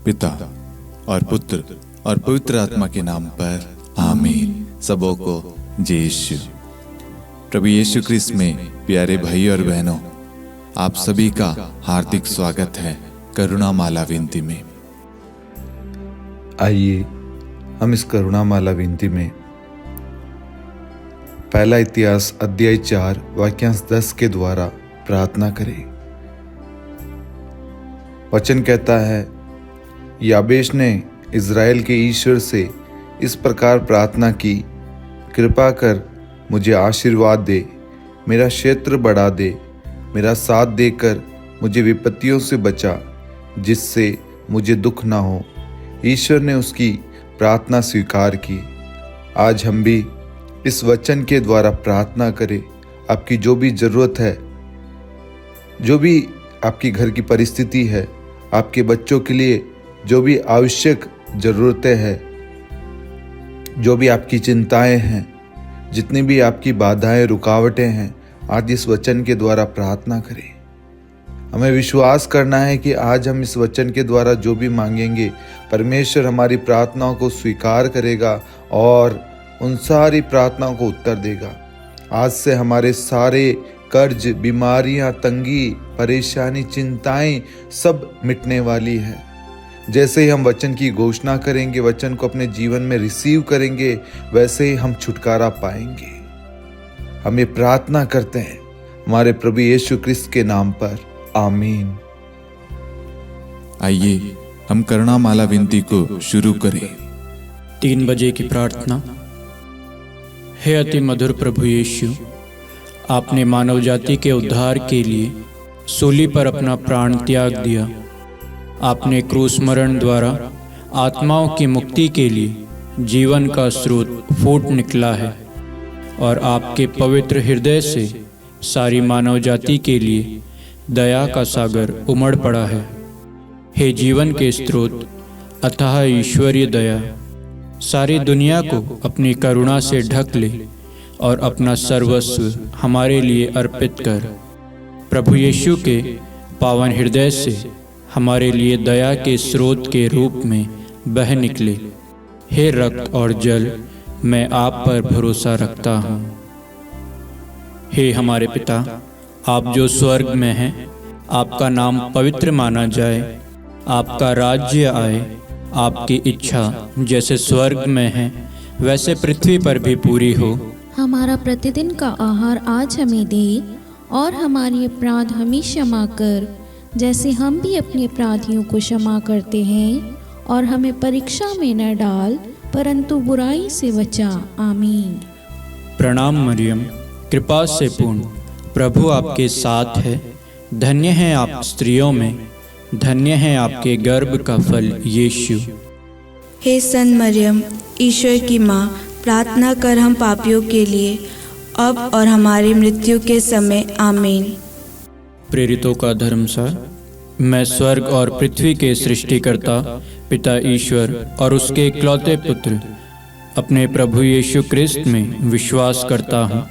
पिता और पुत्र और पवित्र आत्मा के नाम पर आमीन। सबों को जय यीशु। प्रभु यीशु क्रिस्त में प्यारे भाई और बहनों, आप सभी का हार्दिक स्वागत है करुणा माला विनती में। आइए हम इस करुणा माला विनती में पहला इतिहास अध्याय 4 वाक्यांश 10 के द्वारा प्रार्थना करें। वचन कहता है, याबेश ने इज़राइल के ईश्वर से इस प्रकार प्रार्थना की, कृपा कर मुझे आशीर्वाद दे, मेरा क्षेत्र बढ़ा दे, मेरा साथ देकर मुझे विपत्तियों से बचा, जिससे मुझे दुख ना हो। ईश्वर ने उसकी प्रार्थना स्वीकार की। आज हम भी इस वचन के द्वारा प्रार्थना करें। आपकी जो भी ज़रूरत है, जो भी आपकी घर की परिस्थिति है, आपके बच्चों के लिए जो भी आवश्यक ज़रूरतें हैं, जो भी आपकी चिंताएं हैं, जितनी भी आपकी बाधाएं रुकावटें हैं, आज इस वचन के द्वारा प्रार्थना करें। हमें विश्वास करना है कि आज हम इस वचन के द्वारा जो भी मांगेंगे, परमेश्वर हमारी प्रार्थनाओं को स्वीकार करेगा और उन सारी प्रार्थनाओं को उत्तर देगा। आज से हमारे सारे कर्ज, बीमारियां, तंगी, परेशानी, चिंताएं सब मिटने वाली है। जैसे ही हम वचन की घोषणा करेंगे, वचन को अपने जीवन में रिसीव करेंगे, वैसे ही हम छुटकारा पाएंगे। हम ये प्रार्थना करते हैं हमारे प्रभु यीशु क्रिस्त के नाम पर, आमीन। आइए हम करुणा माला विनती को शुरू करें। 3 बजे की प्रार्थना। हे अति मधुर प्रभु यीशु, आपने मानव जाति के उद्धार के लिए सूली पर अपना प्राण त्याग दिया। आपने क्रूस मरण द्वारा आत्माओं की मुक्ति के लिए जीवन का स्रोत फूट निकला है और आपके पवित्र हृदय से सारी मानव जाति के लिए दया का सागर उमड़ पड़ा है। हे जीवन के स्रोत, अथाह ईश्वरीय दया, सारी दुनिया को अपनी करुणा से ढक ले और अपना सर्वस्व हमारे लिए अर्पित कर। प्रभु यीशु के पावन हृदय से हमारे लिए दया के स्रोत के रूप में बह निकले। हे रक्त और जल, मैं आप पर भरोसा रखता हूँ। हे हमारे पिता, आप जो स्वर्ग में हैं, आपका नाम पवित्र माना जाए, आपका राज्य आए, आपकी इच्छा जैसे स्वर्ग में है वैसे पृथ्वी पर भी पूरी हो। हमारा प्रतिदिन का आहार आज हमें दे और हमारे अपराध हमें क्षमा कर, जैसे हम भी अपने अपराधियों को क्षमा करते हैं, और हमें परीक्षा में न डाल परंतु बुराई से बचा। आमीन। प्रणाम मरियम, कृपा से पूर्ण, प्रभु आपके साथ है। धन्य हैं आप स्त्रियों में, धन्य है आपके गर्भ का फल यीशु। हे सन मरियम, ईश्वर की माँ, प्रार्थना कर हम पापियों के लिए, अब और हमारी मृत्यु के समय। आमीन। प्रेरितों का धर्मसार। मैं स्वर्ग और पृथ्वी के सृष्टिकर्ता पिता ईश्वर और उसके इकलौते पुत्र अपने प्रभु यीशु क्रिस्त में विश्वास करता हूँ,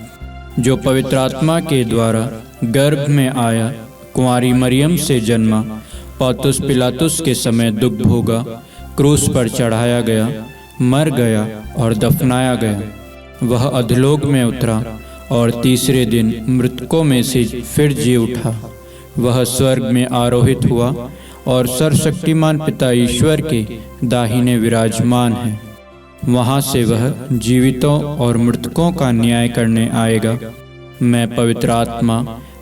जो पवित्र आत्मा के द्वारा गर्भ में आया, कुंवारी मरियम से जन्मा, पौंतुस पिलातुस के समय दुख भोगा, क्रूस पर चढ़ाया गया, मर गया और दफनाया गया। वह अधोलोक में उतरा और तीसरे दिन मृतकों में से फिर जी उठा। वह स्वर्ग में आरोहित हुआ और सर्वशक्तिमान पिता ईश्वर के दाहिने विराजमान है। वहाँ से वह जीवितों और मृतकों का न्याय करने आएगा। मैं पवित्र आत्मा,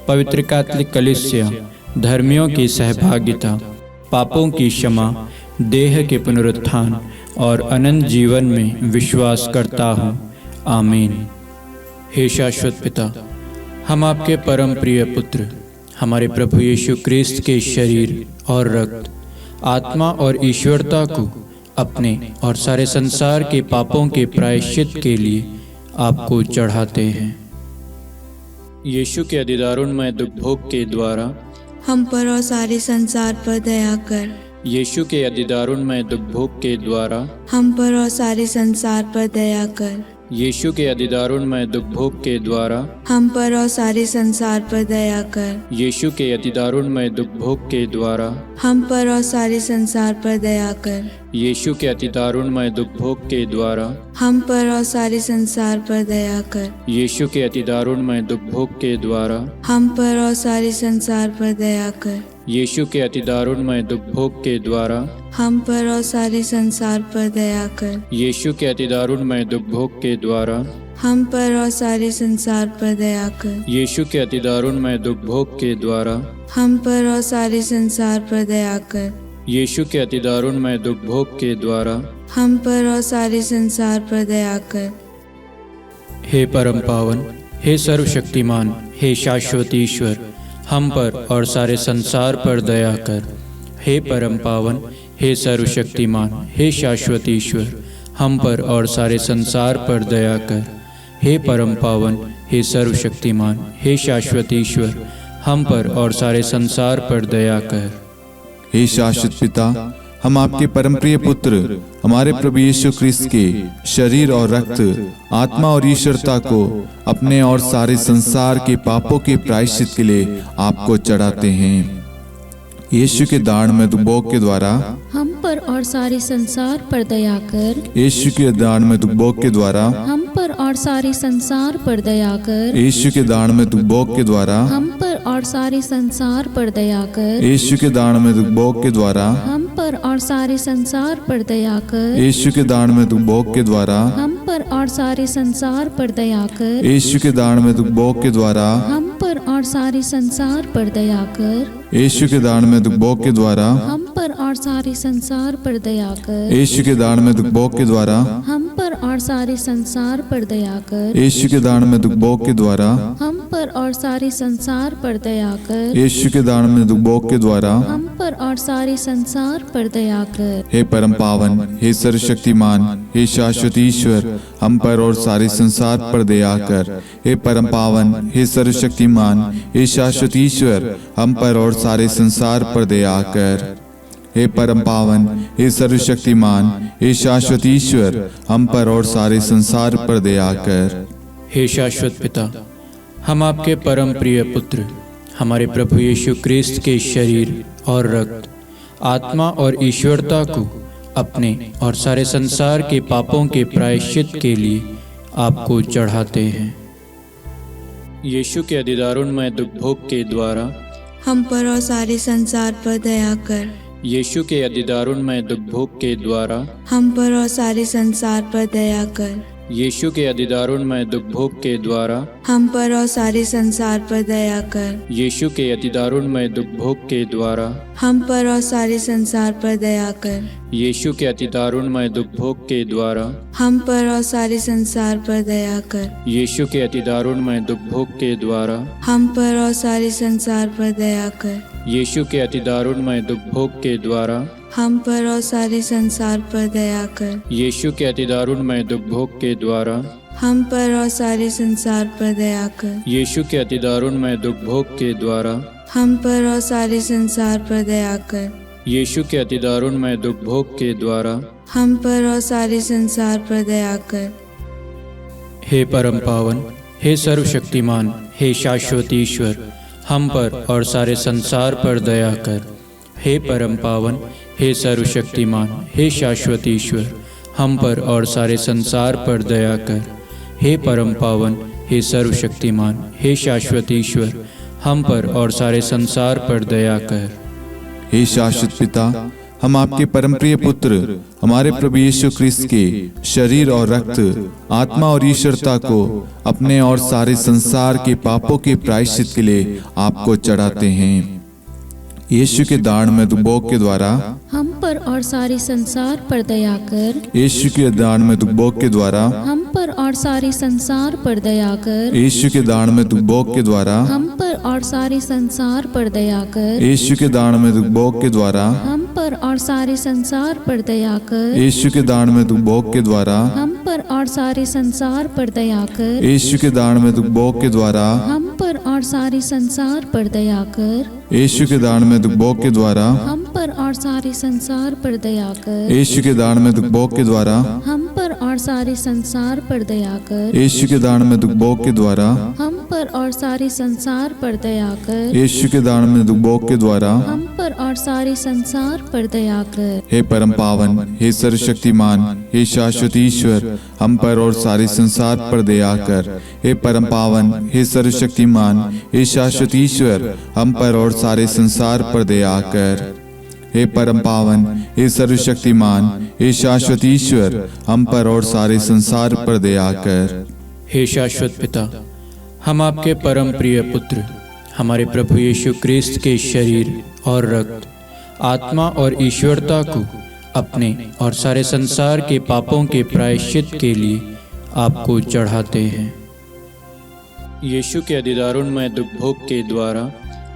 पवित्र कैथोलिक कलीसिया, धर्मियों की सहभागिता, पापों की क्षमा, देह के पुनरुत्थान और अनंत जीवन में विश्वास करता हूँ। आमीन। हे शाश्वत पिता, हम आपके परम प्रिय पुत्र, हमारे प्रभु यीशु क्रिस्त के शरीर और रक्त, आत्मा और ईश्वरता को अपने और सारे संसार के पापों के प्रायश्चित के लिए आपको चढ़ाते हैं। यीशु के अधिदारुणमय दुख भोग के द्वारा हम पर और सारे संसार पर दया कर। यीशु के अधिदारुणमय दुख भोग के द्वारा हम पर और सारे संसार पर दया कर। यीशु के अतिदारुणमय दुख भोग के द्वारा हम पर और सारे संसार पर दया कर। यीशु के अतिदारुणमय दुख भोग के द्वारा हम पर और सारे संसार पर दया कर। यीशु के अतिदारुणमय दुख भोग के द्वारा हम पर और सारे संसार पर दया कर। यीशु के अतिदारुणमय दुख भोग के द्वारा हम पर और सारे संसार पर दया कर। यीशु के अतिदारुणमय दुख भोग के द्वारा हम पर और सारे संसार पर दया कर। यीशु के अतिदारुणमय दुख भोग के द्वारा हम पर और सारे संसार पर दया कर। यीशु के अतिदारुणमय दुख भोग के द्वारा हम पर और सारे संसार पर दया कर। यीशु के अतिदारुणमय दुख भोग के द्वारा हम पर और सारे संसार पर दया कर। हे परम पावन, हे सर्वशक्तिमान, हे शाश्वत ईश्वर, हम पर और सारे संसार पर दया कर। हे परम पावन, हे सर्वशक्तिमान, हे शाश्वत ईश्वर, हम पर और सारे संसार पर दया कर। हे परम पावन, हे सर्वशक्तिमान, हे शाश्वत ईश्वर, हम पर और सारे संसार पर दया कर। हे शाश्वत पिता, हम आपके परम प्रिय पुत्र हमारे प्रभु यीशु ख्रिस्त के शरीर और रक्त, आत्मा और ईश्वरता को अपने और सारे संसार के पापों के प्रायश्चित के लिए आपको चढ़ाते हैं। यीशु के दान में भोग के द्वारा हम पर और सारे संसार पर दया कर। यीशु के दान में भोग के द्वारा हम पर और सारे संसार पर दया कर। यीशु के दान में भोग के द्वारा हम पर और सारे संसार पर दया कर। यीशु के दान में भोग के द्वारा हम पर और सारे संसार पर दया कर। यीशु के दान में भोग के द्वारा हम पर और सारे संसार पर दया कर। यीशु के दान में भोग के द्वारा हम पर और सारे संसार पर दया कर। यीशु के दान में भोग के द्वारा हम पर और सारे संसार पर दया कर। यीशु के दान में भोग के द्वारा हम पर और सारे संसार पर दया कर। यीशु के दान में भोग के द्वारा हम पर और सारे संसार पर दया कर। यीशु के दान में भोग के द्वारा हम पर और सारे संसार पर दया कर। हे परम पावन, हे सर्वशक्तिमान, हे शाश्वत ईश्वर, हम पर और सारे संसार पर दया कर। हे परम पावन, हे सर्वशक्तिमान, हे शाश्वत ईश्वर, हम पर और सारे संसार पर दया कर। हे परम पावन, हे सर्वशक्तिमान, हे शाश्वत ईश्वर, हम पर और सारे संसार पर दया कर। हे शाश्वत पिता, हम आपके परम प्रिय पुत्र हमारे प्रभु यीशु ख्रिस्त के शरीर और रक्त, आत्मा और ईश्वरता को अपने और सारे संसार के पापों के प्रायश्चित के लिए आपको चढ़ाते हैं। यीशु के अतिदारुणमय दुख भोग के द्वारा हम पर और सारे संसार पर दया कर। यीशु के अतिदारुणमय दुख भोग के द्वारा हम पर और सारे संसार पर दया कर। यीशु के अतिदारुणमय दुख भोग के द्वारा हम पर और सारे संसार पर दया कर। यीशु के अतिदारुणमय दुख भोग के द्वारा हम पर और सारे संसार पर दया कर। यीशु के अतिदारुणमय दुख भोग के द्वारा हम पर और सारे संसार पर दया कर। यीशु के अतिदारुणमय दुख भोग के द्वारा हम पर और सारे संसार पर दया कर। यीशु के अतिदारुणमय दुख भोग के द्वारा हम पर और सारे संसार पर दया कर। यीशु के अतिदारुणमय दुख भोग के द्वारा हम पर और सारे संसार पर दया कर। यीशु के अतिदारुणमय दुख भोग के द्वारा हम पर और सारे संसार पर दया कर। यीशु के अतिदारुणमय दुख भोग के द्वारा हम पर और सारे संसार पर दया कर। हे परम पावन, हे सर्वशक्तिमान, हे शाश्वत ईश्वर, हम पर और सारे संसार पर दया कर। हे परम पावन, हे सर्वशक्तिमान, हे शाश्वत ईश्वर, हम पर और सारे संसार पर दया कर। हे परम पावन, हे सर्वशक्तिमान, हे शाश्वत ईश्वर, हम पर और सारे संसार पर दया कर। हे शाश्वत पिता, हम आपके परम प्रिय पुत्र हमारे प्रभु यीशु ख्रिस्त के शरीर और रक्त, आत्मा और ईश्वरता को अपने और सारे संसार के पापों के प्रायश्चित के लिए आपको चढ़ाते हैं। यीशु के दान में भोग के द्वारा हम पर और सारे संसार पर दया कर। यीशु के दान में भोग के द्वारा हम पर और सारे संसार पर दया कर। यीशु के दान में भोग के द्वारा हम पर और सारे संसार पर दया कर। यीशु के दान में भोग के द्वारा हम पर और सारे संसार पर दया कर। यीशु के दान में भोग के द्वारा हम पर और सारे संसार पर दया कर। यीशु के दान में भोग के द्वारा हम पर और सारे संसार पर दया कर। यीशु के दान में भोग के द्वारा हम पर और सारे संसार पर दया कर। यीशु के दान में भोग के द्वारा हम पर और सारे संसार पर दया कर। यीशु के दान में दुख भोग के द्वारा, हम पर और सारे संसार पर दया कर। यीशु के दान में दुख भोग के द्वारा, हम पर और सारे संसार पर दया कर। हे परम पावन, हे सर्वशक्तिमान, हे शाश्वत ईश्वर, हम पर और सारे संसार पर दया कर। हे परम पावन, हे सर्वशक्तिमान, हे शाश्वत ईश्वर, हम पर और सारे संसार पर दया कर। हे परम पावन, हे सर्वशक्तिमान, हे शाश्वत ईश्वर, हम पर और सारे संसार पर दया कर। हे शाश्वत पिता, हम आपके परम प्रिय पुत्र, हमारे प्रभु यीशु क्रिस्त के शरीर और रक्त, आत्मा और ईश्वरता को अपने और सारे संसार के पापों के प्रायश्चित के लिए आपको चढ़ाते हैं। यीशु के अधिदारुणमय दुख भोग के द्वारा,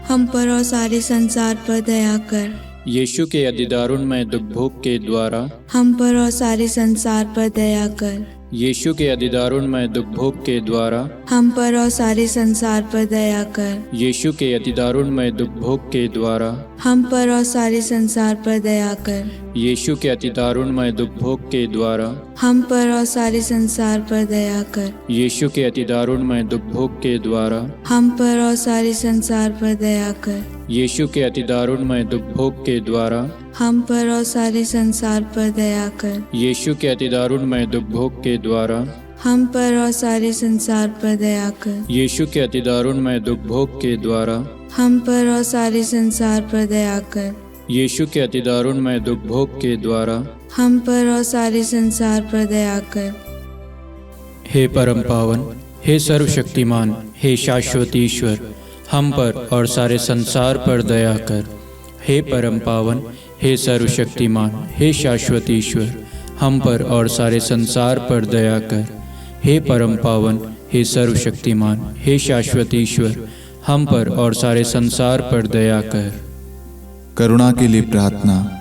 हम पर और सारे संसार पर दया कर। यीशु के अधिदारुणमय दुख भोग के द्वारा, हम पर और सारे संसार पर दया कर। यीशु के अधिदारुणमय दुख भोग के द्वारा, हम पर और सारे संसार पर दया कर। यीशु के अधिदारुणमय दुख भोग के द्वारा, हम पर और सारे संसार पर दया कर। यीशु के अधिदारुणमय दुख भोग के द्वारा, हम पर और सारे संसार पर दया कर। यीशु के अधिदारुणमय दुख भोग के द्वारा, हम पर और सारे संसार पर दया कर। यीशु के अधिदारुणमय दुख भोग के द्वारा, हम पर और सारे संसार पर दया कर। यीशु के अधिदारुणमय दुख भोग के द्वारा, हम पर और सारे संसार पर दया कर। यीशु के अधिदारुणमय दुख भोग के द्वारा, हम पर और सारे संसार पर दया कर। यीशु के अधिदारुणमय दुख भोग के द्वारा, हम पर और सारे संसार पर दया कर। हे परम पावन, हे सर्वशक्तिमान, हे शाश्वत ईश्वर, हम पर और सारे संसार पर दया कर। हे परम पावन, हे सर्वशक्तिमान, हे शाश्वत ईश्वर, हम पर और सारे संसार पर दया कर। हे परम पावन, हे सर्वशक्तिमान, हे शाश्वत ईश्वर, हम पर और सारे संसार पर दया कर। करुणा के लिए प्रार्थना।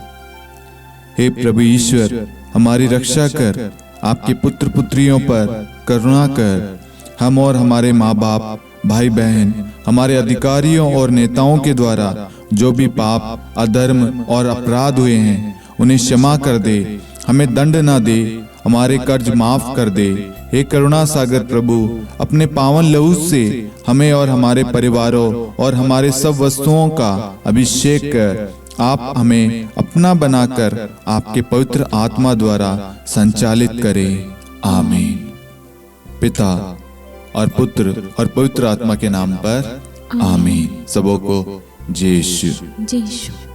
हे प्रभु ईश्वर, हमारी रक्षा कर, आपके पुत्र पुत्रियों पर करुणा कर। हम और हमारे माँ बाप, भाई बहन, हमारे अधिकारियों और नेताओं के द्वारा जो भी पाप, अधर्म और अपराध हुए हैं, उन्हें क्षमा कर दे। हमें दंड ना दे, हमारे कर्ज माफ कर दे। हे करुणा सागर प्रभु, अपने पावन लहू से हमें और हमारे परिवारों और हमारे सब वस्तुओं का अभिषेक कर। आप हमें अपना बनाकर आपके पवित्र आत्मा द्वारा संचालित करें। आमीन। पिता और पुत्र और पवित्र आत्मा के नाम पर आमीन। सबों को जय यीशु। जय यीशु।